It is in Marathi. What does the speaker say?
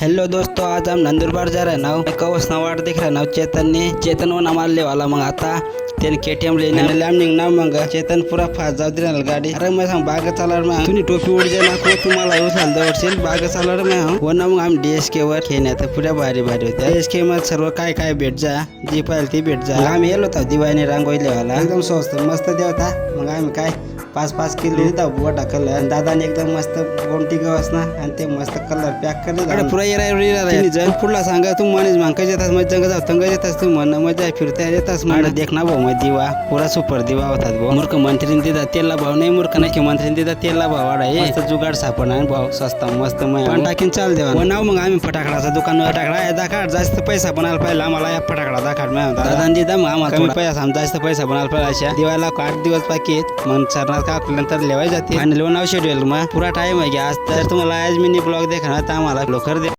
हेलो दोस्तों, आज हम नंदुरबार जा रहे हैं नाव कवच ना वाट दिख रहा है नाव चेतन वो नाम ले वाला मग आता तेन केटीएम लेने नाव मग चेतन पूरा फास्ट जाऊ दे गाडी अरे मैं सांग बाग चालणार में तुम्ही टोपी उडी जाय नको तुम्हाला उचल दवरशील बाग चालणार में हो ना मग आम्ही डीएसके वर खेळण्यात पुऱ्या भारी भारी होत्या डीएसके मध्ये सर्व काय काय भेट जा जी पाहिजे ती भेट जा आम्ही येलो होतो दिवाळी रांगोळी वाला एकदम स्वस्त मस्त देवता मग आम्ही काय 5-5 किलो लिहिता मोठा कलर दादाने एकदम मस्त गोमटी गवस ना आणि ते मस्त कलर पॅक करले पुरा येरा पुढला सांगा तू मनीस मग कधी येतात मग जंग जाऊ तंग येतात तू म्हण मजा फिरता येतात मला देखना भाऊ मग दिवा पुरा सुपर दिवा होतात भाऊ मूर्ख मंत्रीने देतात तेलला भाव नाही मूर्ख नाही मंत्रीने देतात तेलला भाव वाढा मस्त जुगाड सापडणार भाऊ स्वस्त मस्त पण टाकीन चाल देवा नाव मग आम्ही फटाकडाचा दुकान फटाकडा दाखड जास्त पैसा बनायला पाहिजे आम्हाला या फटाकडा दाखड दादा दिदा मग आम्हाला कमी पैसा जास्त पैसा बनायला पाहिजे अशा दिवाळीला 8 दिवस बाकी मग सरणार का नंतर लेवाय जाते आणि लोन शेड्यूल मग पुरा टाइम आहे आज तर तुम्हाला आज मिनी ब्लॉग देखणार तर आम्हाला लवकर दे।